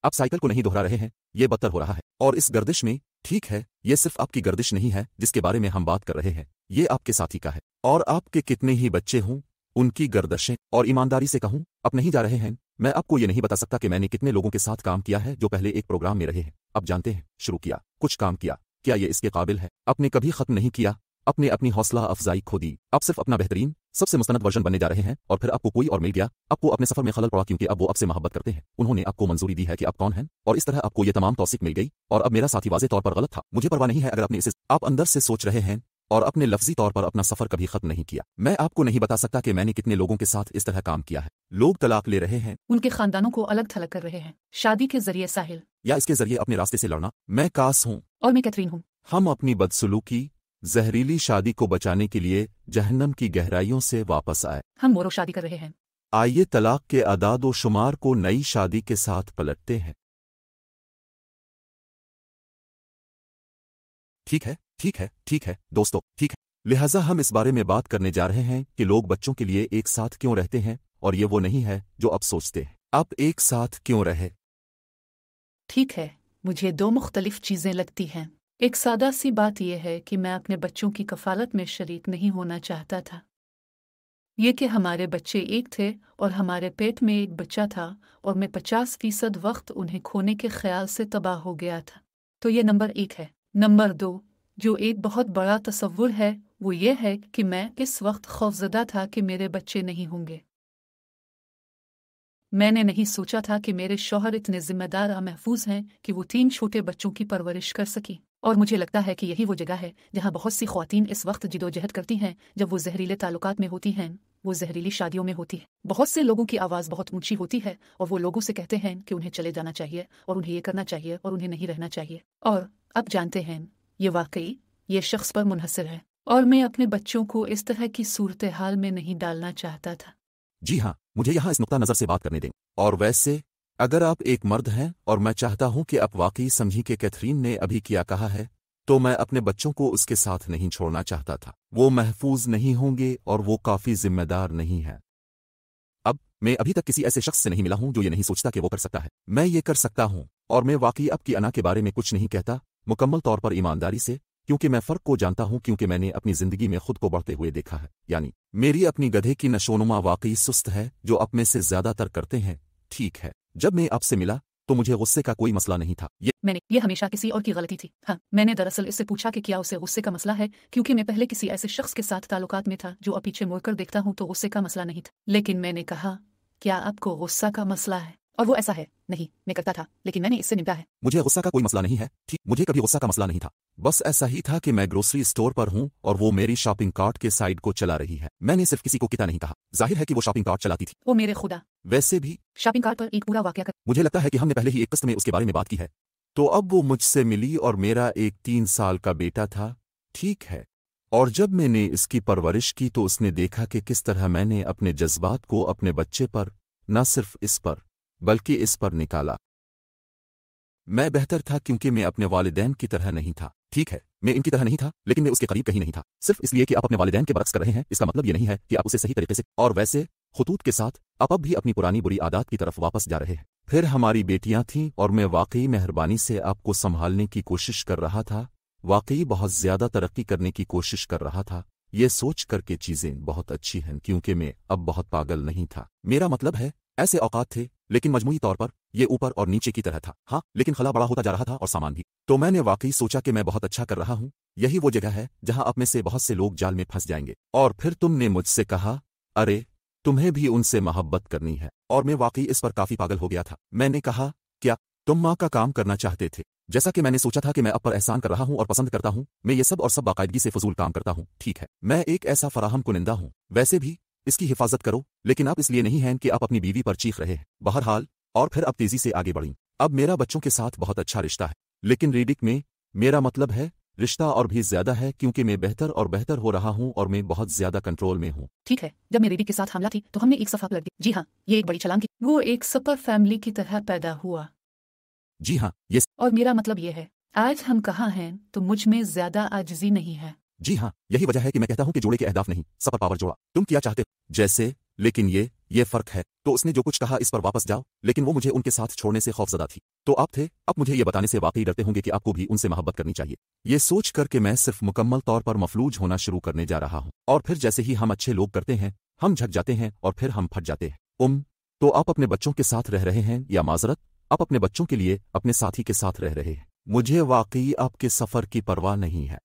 आप साइकिल को नहीं दोहरा रहे हैं, ये बदतर हो रहा है। और इस गर्दिश में, ठीक है, ये सिर्फ आपकी गर्दिश नहीं है जिसके बारे में हम बात कर रहे हैं, ये आपके साथी का है। और आपके कितने ही बच्चे हों, उनकी गर्दशें। और ईमानदारी से कहूं, आप नहीं जा रहे हैं। मैं आपको ये नहीं बता सकता कि मैंने कितने लोगों के साथ काम किया है जो पहले एक प्रोग्राम में रहे हैं। अब जानते हैं, शुरू किया, कुछ काम किया, क्या ये इसके काबिल है? आपने कभी खत्म नहीं किया, आपने अपनी हौसला अफजाई खो दी। आप सिर्फ अपना बेहतरीन, सबसे मुस्तनद वर्जन बनने जा रहे हैं, और फिर आपको कोई और मिल गया, आपको अपने सफर में खलल पड़ा क्योंकि अब वो आपसे मोहब्बत करते हैं। उन्होंने आपको मंजूरी दी है कि आप कौन हैं, और इस तरह आपको ये तमाम तौसीक मिल गई। और अब मेरा साथी वाज़े तौर पर गलत था, मुझे परवाह नहीं है अगर आपने इसे, आप अंदर से सोच रहे हैं और अपने लफ्जी तौर पर अपना सफर कभी खत्म नहीं किया। मैं आपको नहीं बता सकता कि मैंने कितने लोगों के साथ इस तरह काम किया है। लोग तलाक ले रहे हैं, उनके खानदानों को अलग थलग कर रहे हैं, शादी के जरिए साहिल, या इसके जरिए अपने रास्ते से लड़ना। मैं कास हूँ, और मैं कैथरीन हूँ। हम अपनी बदसलूकी, जहरीली शादी को बचाने के लिए जहन्नम की गहराइयों से वापस आए। हम मोरो शादी कर रहे हैं। आइए तलाक के अदाद व शुमार को नई शादी के साथ पलटते हैं। ठीक है, ठीक है, ठीक है दोस्तों, ठीक है। लिहाजा हम इस बारे में बात करने जा रहे हैं कि लोग बच्चों के लिए एक साथ क्यों रहते हैं, और ये वो नहीं है जो अब सोचते हैं। आप एक साथ क्यों रहे? ठीक है, मुझे दो मुख्तलिफ चीज़ें लगती हैं। एक सादा सी बात यह है कि मैं अपने बच्चों की कफालत में शरीक नहीं होना चाहता था। ये कि हमारे बच्चे एक थे और हमारे पेट में एक बच्चा था, और मैं 50% वक्त उन्हें खोने के ख्याल से तबाह हो गया था। तो ये नंबर एक है। नंबर दो, जो एक बहुत बड़ा तसव्वुर है, वो ये है कि मैं इस वक्त खौफजदा था कि मेरे बच्चे नहीं होंगे। मैंने नहीं सोचा था कि मेरे शौहर इतने जिम्मेदार और महफूज हैं कि वो 3 छोटे बच्चों की परवरिश कर सकी। और मुझे लगता है कि यही वो जगह है जहाँ बहुत सी ख्वातीन इस वक्त जिदोजहद करती हैं जब वो जहरीले ताल्लुकात में होती हैं, वो जहरीली शादियों में होती है। बहुत से लोगों की आवाज़ बहुत ऊंची होती है और वो लोगों से कहते हैं कि उन्हें चले जाना चाहिए और उन्हें ये करना चाहिए और उन्हें नहीं रहना चाहिए। और अब जानते हैं, ये वाकई ये शख्स पर मुनहसर है, और मैं अपने बच्चों को इस तरह की सूरत हाल में नहीं डालना चाहता था। जी हाँ, मुझे यहाँ इस नुक्ता नज़र से बात करने दें। और वैसे, अगर आप एक मर्द हैं और मैं चाहता हूँ कि आप वाकई समझी कि कैथरीन ने अभी क्या कहा है, तो मैं अपने बच्चों को उसके साथ नहीं छोड़ना चाहता था। वो महफूज नहीं होंगे और वो काफ़ी जिम्मेदार नहीं है। अब मैं अभी तक किसी ऐसे शख्स से नहीं मिला हूँ जो ये नहीं सोचता कि वो कर सकता है। मैं ये कर सकता हूँ, और मैं वाकई अब की अना के बारे में कुछ नहीं कहता, मुकम्मल तौर पर ईमानदारी से, क्योंकि मैं फ़र्क को जानता हूँ, क्योंकि मैंने अपनी ज़िंदगी में खुद को बढ़ते हुए देखा है। यानी मेरी अपनी गधे की नशोनुमा वाकई सुस्त है, जो आप में से ज़्यादातर करते हैं। ठीक है, जब मैं आपसे मिला तो मुझे गुस्से का कोई मसला नहीं था। ये हमेशा किसी और की गलती थी। हाँ, मैंने दरअसल इससे पूछा कि क्या उसे गुस्से का मसला है, क्योंकि मैं पहले किसी ऐसे शख्स के साथ ताल्लुकात में था जो अब पीछे मुड़कर देखता हूँ तो गुस्से का मसला नहीं था। लेकिन मैंने कहा, क्या आपको गुस्सा का मसला है? और वो ऐसा है, नहीं, मैं करता था, लेकिन मैंने इससे निपटा है। मुझे गुस्सा का कोई मसला नहीं है। ठीक, मुझे कभी गुस्सा का मसला नहीं था। बस ऐसा ही था कि मैं ग्रोसरी स्टोर पर हूँ और वो मेरी शॉपिंग कार्ट के साइड को चला रही है। मैंने सिर्फ किसी को किता नहीं कहा। जाहिर है कि वो शॉपिंग कार्ट चलाती थी। ओ मेरे खुदा, वैसे भी शॉपिंग कार्ट पर एक पूरा वाकया कर। मुझे लगता है कि हमने पहले ही एक किस्त में उसके बारे में बात की है। तो अब वो मुझसे मिली और मेरा एक 3 साल का बेटा था, ठीक है। और जब मैंने इसकी परवरिश की तो उसने देखा कि किस तरह मैंने अपने जज्बात को अपने बच्चे पर, न सिर्फ इस पर, बल्कि इस पर निकाला। मैं बेहतर था क्योंकि मैं अपने वालिदैन की तरह नहीं था। ठीक है, मैं इनकी तरह नहीं था, लेकिन मैं उसके करीब कहीं नहीं था। सिर्फ इसलिए कि आप अपने वालिदैन के बरक्स कर रहे हैं, इसका मतलब ये नहीं है कि आप उसे सही तरीके से। और वैसे खुतूत के साथ आप अब भी अपनी पुरानी बुरी आदत की तरफ वापस जा रहे हैं। फिर हमारी बेटियां थीं और मैं वाकई मेहरबानी से आपको संभालने की कोशिश कर रहा था, वाकई बहुत ज़्यादा तरक्की करने की कोशिश कर रहा था, ये सोच कर के चीज़ें बहुत अच्छी हैं, क्योंकि मैं अब बहुत पागल नहीं था। मेरा मतलब है, ऐसे औकात थे, लेकिन मजमूई तौर पर ये ऊपर और नीचे की तरह था। हाँ, लेकिन खला बड़ा होता जा रहा था और सामान भी। तो मैंने वाकई सोचा कि मैं बहुत अच्छा कर रहा हूँ। यही वो जगह है जहाँ आप में से बहुत से लोग जाल में फंस जाएंगे। और फिर तुमने मुझसे कहा, अरे तुम्हें भी उनसे मोहब्बत करनी है। और मैं वाकई इस पर काफी पागल हो गया था। मैंने कहा, क्या तुम माँ का काम करना चाहते थे? जैसा कि मैंने सोचा था कि मैं अब पर एहसान कर रहा हूँ और पसंद करता हूँ, मैं ये सब और सब बाकायदगी से फजूल काम करता हूँ। ठीक है, मैं एक ऐसा फराहम कुनिंदा हूँ। वैसे भी इसकी हिफाजत करो, लेकिन आप इसलिए नहीं हैं कि आप अपनी बीवी पर चीख रहे हैं। बहरहाल, और फिर अब तेजी से आगे बढ़ी। अब मेरा बच्चों के साथ बहुत अच्छा रिश्ता है, लेकिन रीडिक में मेरा मतलब है रिश्ता और भी ज्यादा है, क्योंकि मैं बेहतर और बेहतर हो रहा हूँ और मैं बहुत ज्यादा कंट्रोल में हूँ। ठीक है, जब मेरी के साथ हमला थी तो हमने एक सफा लड़ दी। जी हाँ, ये एक बड़ी छलांग थी। वो एक सुपर फैमिली की तरह पैदा हुआ। जी हाँ, ये और मेरा मतलब ये है, आज हम कहाँ हैं तो मुझ में ज्यादा आजिज़ी नहीं है। जी हाँ, यही वजह है कि मैं कहता हूँ कि जोड़े के अहदाफ नहीं, सुपर पावर जोड़ा। तुम क्या चाहते हो? जैसे, लेकिन ये फर्क है। तो उसने जो कुछ कहा इस पर वापस जाओ, लेकिन वो मुझे उनके साथ छोड़ने से खौफजदा थी। तो आप थे, अब मुझे ये बताने से वाकई डरते होंगे कि आपको भी उनसे मोहब्बत करनी चाहिए। ये सोच कर कि मैं सिर्फ मुकम्मल तौर पर मफलूज होना शुरू करने जा रहा हूँ, और फिर जैसे ही हम अच्छे लोग करते हैं हम झक जाते हैं और फिर हम फट जाते हैं। तो आप अपने बच्चों के साथ रह रहे हैं, या माजरत, आप अपने बच्चों के लिए अपने साथी के साथ रह रहे हैं। मुझे वाकई आपके सफ़र की परवाह नहीं है।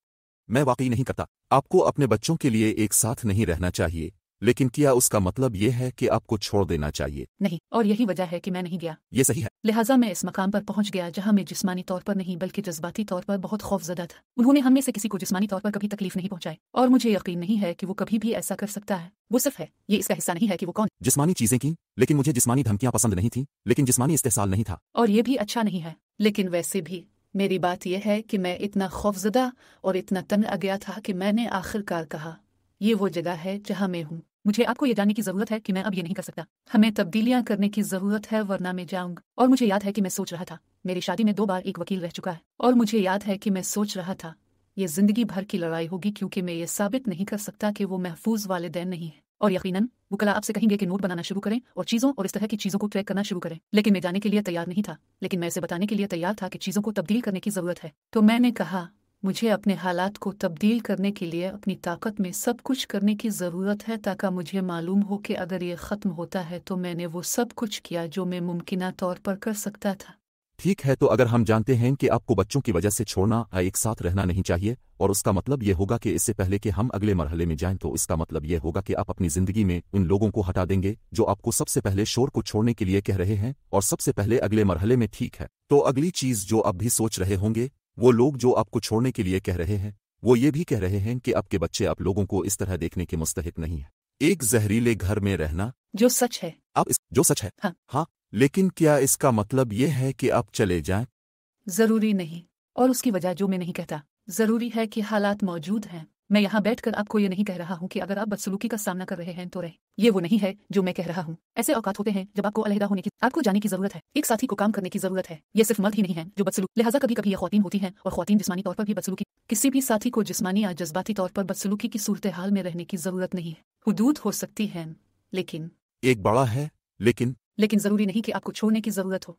मैं वाकई नहीं करता। आपको अपने बच्चों के लिए एक साथ नहीं रहना चाहिए, लेकिन क्या उसका मतलब ये है कि आपको छोड़ देना चाहिए? नहीं, और यही वजह है कि मैं नहीं गया। ये सही है। लिहाजा मैं इस मकाम पर पहुंच गया जहां मैं जिस्मानी तौर पर नहीं बल्कि जज्बाती तौर पर बहुत खौफजदा था। उन्होंने हम में से किसी को जिस्मानी तौर पर कभी तकलीफ नहीं पहुंचाई, और मुझे यकीन नहीं है कि वो कभी भी ऐसा कर सकता है। वो सिर्फ है, ये इसका हिस्सा नहीं है कि वो कौन। जिस्मानी चीजें की, लेकिन मुझे जिस्मानी धमकियां पसंद नहीं थी, लेकिन जिस्मानी इस्तेहसाल नहीं था। और ये भी अच्छा नहीं है, लेकिन वैसे भी मेरी बात यह है कि मैं इतना खौफजदा और इतना तंग आ गया था कि मैंने आखिरकार कहा, ये वो जगह है जहां मैं हूँ। मुझे आपको ये जानने की जरूरत है कि मैं अब ये नहीं कर सकता। हमें तब्दीलियां करने की जरूरत है, वरना मैं जाऊंगा। और मुझे याद है कि मैं सोच रहा था, मेरी शादी में 2 बार एक वकील रह चुका है, और मुझे याद है कि मैं सोच रहा था ये जिंदगी भर की लड़ाई होगी, क्योंकि मैं ये साबित नहीं कर सकता कि वो महफूज वालिदैन नहीं है। और यकीनन वकला आपसे कहेंगे कि नोट बनाना शुरू करें और चीज़ों और इस तरह की चीज़ों को ट्रैक करना शुरू करें, लेकिन मैं जाने के लिए तैयार नहीं था। लेकिन मैं इसे बताने के लिए तैयार था कि चीज़ों को तब्दील करने की ज़रूरत है। तो मैंने कहा, मुझे अपने हालात को तब्दील करने के लिए अपनी ताकत में सब कुछ करने की ज़रूरत है, ताकि मुझे मालूम हो कि अगर ये ख़त्म होता है तो मैंने वो सब कुछ किया जो मैं मुमकिना तौर पर कर सकता था। ठीक है, तो अगर हम जानते हैं कि आपको बच्चों की वजह से छोड़ना या एक साथ रहना नहीं चाहिए, और उसका मतलब ये होगा कि इससे पहले कि हम अगले मरहले में जाएं, तो इसका मतलब ये होगा कि आप अपनी जिंदगी में उन लोगों को हटा देंगे जो आपको सबसे पहले शोर को छोड़ने के लिए कह रहे हैं, और सबसे पहले अगले मरहले में। ठीक है, तो अगली चीज जो आप भी सोच रहे होंगे, वो लोग जो आपको छोड़ने के लिए कह रहे हैं वो ये भी कह रहे हैं कि आपके बच्चे आप लोगों को इस तरह देखने के मुस्तहिक नहीं है। एक जहरीले घर में रहना, जो सच है। जो सच है। हाँ, लेकिन क्या इसका मतलब ये है कि आप चले जाएं? जरूरी नहीं, और उसकी वजह जो मैं नहीं कहता। जरूरी है कि हालात मौजूद हैं। मैं यहाँ बैठकर आपको ये नहीं कह रहा हूँ कि अगर आप बदसलूकी का सामना कर रहे हैं तो रहे। ये वो नहीं है जो मैं कह रहा हूँ। ऐसे औकात होते हैं जब आपको अलहदा होने की, आपको जाने की जरूरत है, एक साथी को काम करने की जरूरत है। ये सिर्फ मर्द ही नहीं है जो बदसलूक, लिहाजा कभी कभी ये ख्वातीन होती हैं, और ख्वातीन जिस्मानी तौर पर भी बदसलूकी। किसी भी साथी को जिस्मानी या जज्बाती तौर पर बदसलूकी की सूरत हाल में रहने की जरूरत नहीं है। हुदूद हो सकती है, लेकिन एक बड़ा है, लेकिन जरूरी नहीं कि आपको छोड़ने की जरूरत हो।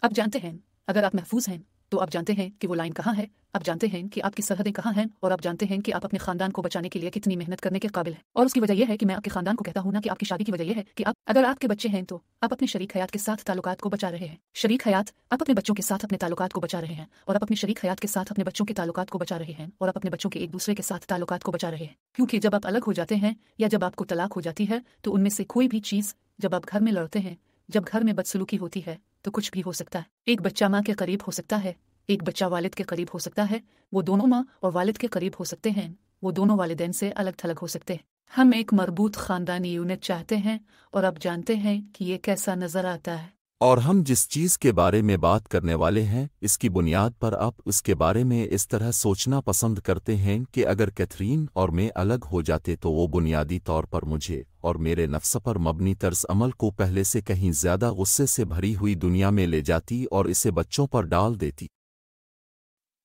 आप जानते हैं, अगर आप महफूज हैं तो आप जानते हैं कि वो लाइन कहाँ है, आप जानते हैं कि आपकी सरहदें कहाँ हैं, और आप जानते हैं कि आप अपने खानदान को बचाने के लिए कितनी मेहनत करने के काबिल हैं। और उसकी वजह यह है कि मैं आपके खानदान को कहता हूँ ना कि आपकी शादी की वजह यह है कि आप, अगर आपके बच्चे हैं तो आप अपने शरीक हयात के साथ ताल्लुकात को बचा रहे हैं। शरीक हयात, आप अपने बच्चों के साथ अपने ताल्लुकात को बचा रहे हैं, और आप अपने शरीक हयात के साथ अपने बच्चों के ताल्लुकात को बचा रहे हैं, और आप अपने बच्चों के एक दूसरे के साथ ताल्लुकात को बचा रहे हैं। क्योंकि जब आप अलग हो जाते हैं या जब आपको तलाक हो जाती है, तो उनमें से कोई भी चीज़, जब आप घर में लड़ते हैं, जब घर में बदसलूकी होती है, तो कुछ भी हो सकता है। एक बच्चा माँ के करीब हो सकता है, एक बच्चा वालिद के करीब हो सकता है, वो दोनों माँ और वालिद के करीब हो सकते हैं, वो दोनों वालिदैन से अलग थलग हो सकते हैं। हम एक मरबूत खानदानी यूनिट चाहते हैं, और अब जानते हैं कि ये कैसा नजर आता है। और हम जिस चीज़ के बारे में बात करने वाले हैं, इसकी बुनियाद पर आप उसके बारे में इस तरह सोचना पसंद करते हैं कि अगर कैथरीन और मैं अलग हो जाते तो वो बुनियादी तौर पर मुझे और मेरे नफ्स पर मबनी तर्ज अमल को पहले से कहीं ज़्यादा गुस्से से भरी हुई दुनिया में ले जाती और इसे बच्चों पर डाल देती।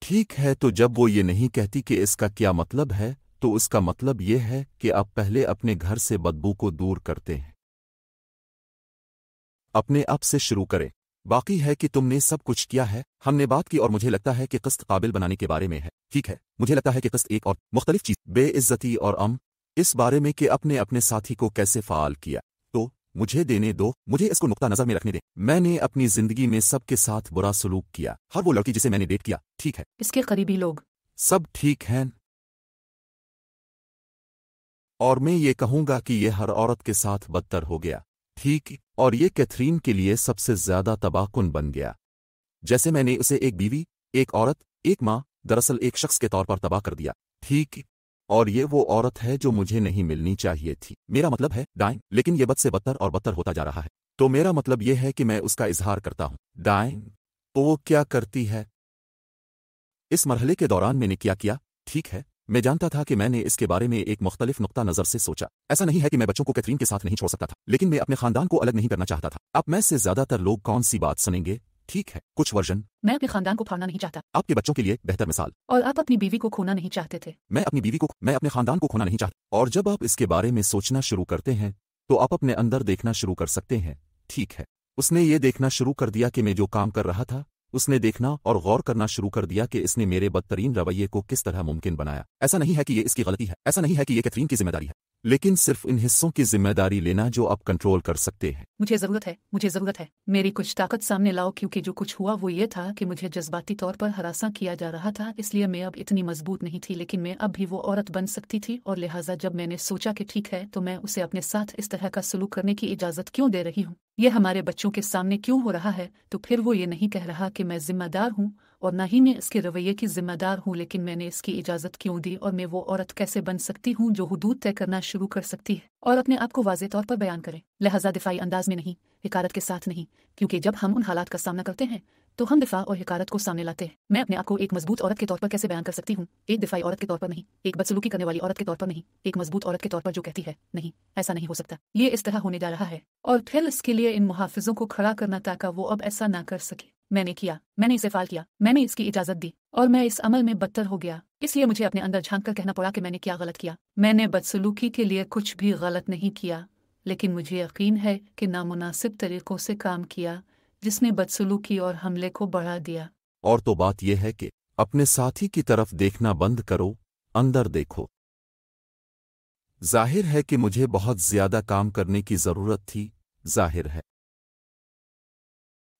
ठीक है, तो जब वो ये नहीं कहती कि इसका क्या मतलब है, तो उसका मतलब ये है कि आप पहले अपने घर से बदबू को दूर करते हैं। अपने आप से शुरू करें। बाकी है कि तुमने सब कुछ किया है, हमने बात की, और मुझे लगता है कि किस्त काबिल बनाने के बारे में है। ठीक है, मुझे लगता है कि किस्त एक और मुख्तलिफ चीज़, बेइज्जती और इस बारे में कि अपने अपने साथी को कैसे फ़ाल किया। तो मुझे देने दो, मुझे इसको नुक्ता नज़र में रखने दें। मैंने अपनी ज़िंदगी में सबके साथ बुरा सलूक किया, हर वो लड़की जिसे मैंने डेट किया। ठीक है, इसके करीबी लोग सब ठीक हैं, और मैं ये कहूँगा कि ये हर औरत के साथ बदतर हो गया। ठीक, और ये कैथरीन के लिए सबसे ज़्यादा तबाहकुन बन गया। जैसे मैंने उसे एक बीवी, एक औरत, एक माँ, दरअसल एक शख्स के तौर पर तबाह कर दिया। ठीक, और ये वो औरत है जो मुझे नहीं मिलनी चाहिए थी। मेरा मतलब है डाइंग, लेकिन ये बद से बदतर और बदतर होता जा रहा है। तो मेरा मतलब ये है कि मैं उसका इजहार करता हूँ। डाइंग, तो वो क्या करती है? इस मरहले के दौरान मैंने क्या किया? ठीक है, मैं जानता था कि मैंने इसके बारे में एक मुख्तलिफ नुक्ता नज़र से सोचा। ऐसा नहीं है कि मैं बच्चों को कैथरीन के साथ नहीं छोड़ सकता था, लेकिन मैं अपने खानदान को अलग नहीं करना चाहता था। अब मैं से ज़्यादातर लोग कौन सी बात सुनेंगे? ठीक है, कुछ वर्जन। मैं अपने खानदान को फाड़ना नहीं चाहता, आपके बच्चों के लिए बेहतर मिसाल। और आप अपनी बीवी को खोना नहीं चाहते थे। मैं अपनी बीवी को, मैं अपने खानदान को खोना नहीं चाहता। और जब आप इसके बारे में सोचना शुरू करते हैं तो आप अपने अंदर देखना शुरू कर सकते हैं। ठीक है, उसने ये देखना शुरू कर दिया कि मैं जो काम कर रहा था, उसने देखना और गौर करना शुरू कर दिया कि इसने मेरे बदतरीन रवैये को किस तरह मुमकिन बनाया। ऐसा नहीं है कि ये इसकी गलती है, ऐसा नहीं है कि ये कैथरीन की जिम्मेदारी है, लेकिन सिर्फ इन हिस्सों की जिम्मेदारी लेना जो आप कंट्रोल कर सकते हैं। मुझे ज़रूरत है मेरी कुछ ताकत सामने लाओ, क्योंकि जो कुछ हुआ वो ये था कि मुझे जज्बाती तौर पर हरासा किया जा रहा था, इसलिए मैं अब इतनी मजबूत नहीं थी, लेकिन मैं अब भी वो औरत बन सकती थी। और लिहाजा जब मैंने सोचा कि ठीक है, तो मैं उसे अपने साथ इस तरह का सलूक करने की इजाज़त क्यों दे रही हूँ, ये हमारे बच्चों के सामने क्यों हो रहा है, तो फिर वो ये नहीं कह रहा कि मैं जिम्मेदार हूँ और न ही मैं इसके रवैये की जिम्मेदार हूँ, लेकिन मैंने इसकी इजाज़त क्यों दी, और मैं वो औरत कैसे बन सकती हूँ जो हुदूद तय करना शुरू कर सकती है और अपने आप को वाज़ेह तौर पर बयान करे। लिहाजा दिफाई अंदाज में नहीं, हिकारत के साथ नहीं, क्योंकि जब हम उन हालात का सामना करते हैं तो हम दिफा और हिकारत को सामने लाते हैं। मैं अपने आप को एक मजबूत औरत के तौर पर कैसे बयान कर सकती हूँ, एक दिफाई औरत के तौर पर नहीं, एक बदसलूकी करने वाली औरत के तौर पर नहीं, एक मजबूत औरत के तौर पर जो कहती है नहीं, ऐसा नहीं हो सकता, ये इस तरह होने जा रहा है, और फिर इसके लिए इन मुहाफिजों को खड़ा करना ताकि वो अब ऐसा ना कर सके। मैंने किया, मैंने इसे फाल किया, मैंने इसकी इजाज़त दी और मैं इस अमल में बदतर हो गया, इसलिए मुझे अपने अंदर झांक कर कहना पड़ा कि मैंने क्या गलत किया। मैंने बदसलूकी के लिए कुछ भी गलत नहीं किया, लेकिन मुझे यकीन है कि नामुनासिब तरीक़ों से काम किया जिसने बदसलूकी और हमले को बढ़ा दिया। और तो बात यह है कि अपने साथी की तरफ देखना बंद करो, अंदर देखो। जाहिर है कि मुझे बहुत ज्यादा काम करने की जरूरत थी, जाहिर है,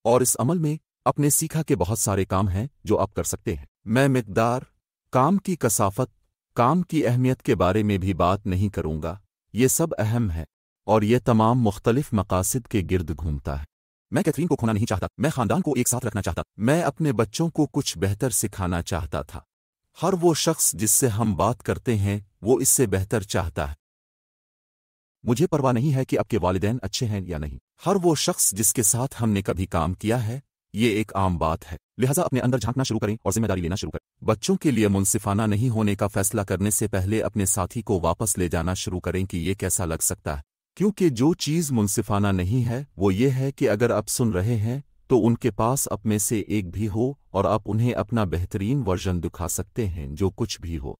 और इस अमल में अपने सीखा के बहुत सारे काम हैं जो आप कर सकते हैं। मैं मिकदार, काम की कसाफत, काम की अहमियत के बारे में भी बात नहीं करूंगा, ये सब अहम है और ये तमाम मुख्तलिफ मकासद के गिर्द घूमता है। मैं कैथरीन को खोना नहीं चाहता, मैं खानदान को एक साथ रखना चाहता, मैं अपने बच्चों को कुछ बेहतर सिखाना चाहता था। हर वो शख्स जिससे हम बात करते हैं वो इससे बेहतर चाहता है। मुझे परवाह नहीं है कि आपके वालिदैन अच्छे हैं या नहीं, हर वो शख्स जिसके साथ हमने कभी काम किया है, ये एक आम बात है। लिहाजा अपने अंदर झांकना शुरू करें और जिम्मेदारी लेना शुरू करें। बच्चों के लिए मुनसिफाना नहीं होने का फैसला करने से पहले अपने साथी को वापस ले जाना शुरू करें कि ये कैसा लग सकता है, क्योंकि जो चीज़ मुनसिफाना नहीं है वो ये है कि अगर आप सुन रहे हैं तो उनके पास आप में से एक भी हो और आप उन्हें अपना बेहतरीन वर्जन दिखा सकते हैं जो कुछ भी हो।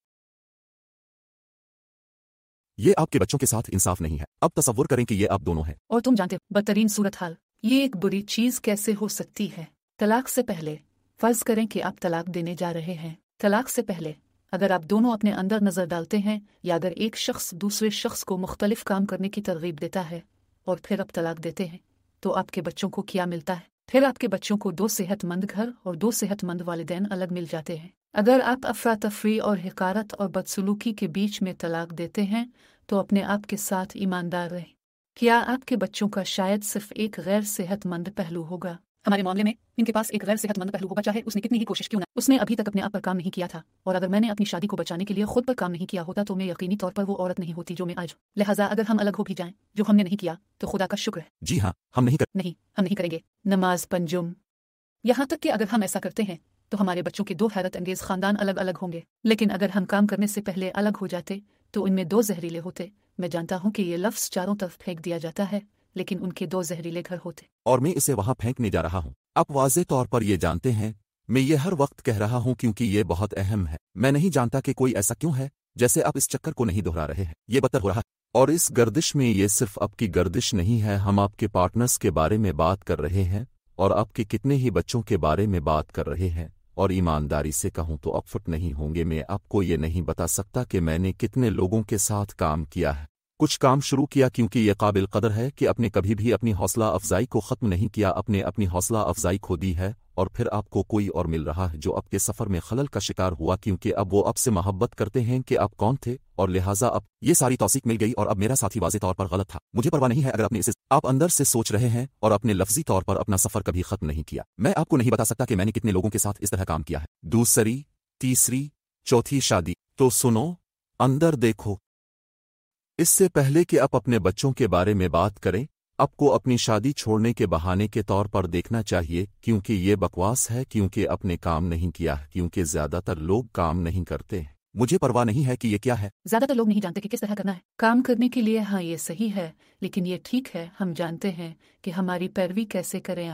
ये आपके बच्चों के साथ इंसाफ नहीं है। अब तसव्वुर करें कि ये आप दोनों हैं और तुम जानते हो बदतरीन सूरत हाल, ये एक बुरी चीज़ कैसे हो सकती है। तलाक से पहले फर्ज करें कि आप तलाक देने जा रहे हैं। तलाक से पहले अगर आप दोनों अपने अंदर नज़र डालते हैं या अगर एक शख्स दूसरे शख्स को मुख्तलिफ काम करने की तरगीब देता है और फिर आप तलाक देते हैं, तो आपके बच्चों को क्या मिलता है? फिर आपके बच्चों को 2 सेहतमंद घर और 2 सेहतमंद वालिदैन अलग मिल जाते हैं। अगर आप अफरा तफरी और हिकारत और बदसलूकी के बीच में तलाक देते हैं तो अपने आप के साथ ईमानदार रहें। क्या आपके बच्चों का शायद सिर्फ एक गैर सेहतमंद पहलू होगा? हमारे मामले में इनके पास एक गैर सेहतमंद पहलू होगा, चाहे उसने कितनी ही कोशिश क्यों ना। उसने अभी तक अपने आप पर काम नहीं किया था, और अगर मैंने अपनी शादी को बचाने के लिए खुद पर काम नहीं किया होता तो मैं यकीनी तौर पर वो औरत नहीं होती जो मैं आज हूं। लिहाजा अगर हम अलग हो भी जाएं, जो हमने नहीं किया, तो खुदा का शुक्र है। जी हाँ, हम नहीं करेंगे। नमाज पंजुम, यहाँ तक कि अगर हम ऐसा करते हैं तो हमारे बच्चों के 2 हैरत अंगेज खानदान अलग अलग होंगे, लेकिन अगर हम काम करने से पहले अलग हो जाते तो इनमें 2 जहरीले होते। मैं जानता हूँ कि ये लफ्ज़ चारों तरफ फेंक दिया जाता है, लेकिन उनके 2 जहरीले घर होते। और मैं इसे वहां फेंकने जा रहा हूं। आप वाज़े तौर पर ये जानते हैं, मैं ये हर वक्त कह रहा हूं क्योंकि ये बहुत अहम है। मैं नहीं जानता कि कोई ऐसा क्यों है, जैसे आप इस चक्कर को नहीं दोहरा रहे हैं। ये बदतर हो रहा है, और इस गर्दिश में ये सिर्फ आपकी गर्दिश नहीं है, हम आपके पार्टनर्स के बारे में बात कर रहे हैं और आपके कितने ही बच्चों के बारे में बात कर रहे हैं। और ईमानदारी से कहूं तो आप फिट नहीं होंगे, मैं आपको ये नहीं बता सकता कि मैंने कितने लोगों के साथ काम किया है। कुछ काम शुरू किया क्योंकि ये काबिल कदर है कि आपने कभी भी अपनी हौसला अफजाई को ख़त्म नहीं किया, आपने अपनी हौसला अफजाई खो दी है, और फिर आपको कोई और मिल रहा है जो आपके सफ़र में खलल का शिकार हुआ, क्योंकि अब वो आपसे मोहब्बत करते हैं कि आप कौन थे, और लिहाजा अब ये सारी तौसीक मिल गई और अब मेरा साथी वाज़े तौर पर गलत था। मुझे परवाह नहीं है अगर आपने इसे आप अंदर से सोच रहे हैं और अपने लफ्जी तौर पर अपना सफ़र कभी ख़त्म नहीं किया। मैं आपको नहीं बता सकता कि मैंने कितने लोगों के साथ इस तरह काम किया है। दूसरी, तीसरी, चौथी शादी। तो सुनो, अंदर देखो। इससे पहले कि आप अपने बच्चों के बारे में बात करें, आपको अपनी शादी छोड़ने के बहाने के तौर पर देखना चाहिए, क्योंकि ये बकवास है, क्योंकि आपने काम नहीं किया है, क्योंकि ज्यादातर लोग काम नहीं करते हैं। मुझे परवाह नहीं है कि ये क्या है, ज्यादातर लोग नहीं जानते कि किस तरह करना है काम करने के लिए। हाँ, ये सही है, लेकिन ये ठीक है, हम जानते हैं कि हमारी पैरवी कैसे करें।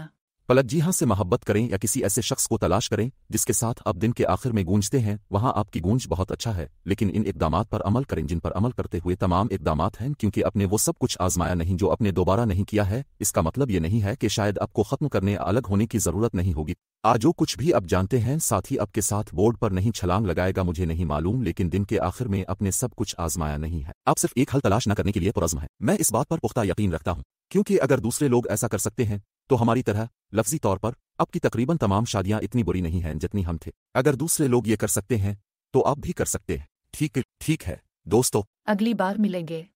पलक जी हाँ से मोहब्बत करें या किसी ऐसे शख्स को तलाश करें जिसके साथ आप दिन के आखिर में गूंजते हैं, वहाँ आपकी गूंज बहुत अच्छा है, लेकिन इन इकदामात पर अमल करें जिन पर अमल करते हुए तमाम इकदामात हैं, क्योंकि आपने वो सब कुछ आजमाया नहीं जो आपने दोबारा नहीं किया है। इसका मतलब ये नहीं है कि शायद आपको ख़त्म करने या अलग होने की ज़रूरत नहीं होगी। आज जो कुछ भी आप जानते हैं साथ ही आपके साथ बोर्ड पर नहीं छलांग लगाएगा, मुझे नहीं मालूम, लेकिन दिन के आखिर में अपने सब कुछ आजमाया नहीं है। आप सिर्फ एक हल तलाश न करने के लिए पुरज़्म है। मैं इस बात पर पुख्ता यकीन रखता हूँ, क्योंकि अगर दूसरे लोग ऐसा कर सकते हैं तो हमारी तरह लफ्जी तौर पर आपकी तकरीबन तमाम शादियां इतनी बुरी नहीं हैं जितनी हम थे। अगर दूसरे लोग ये कर सकते हैं तो आप भी कर सकते हैं। ठीक है दोस्तों, अगली बार मिलेंगे।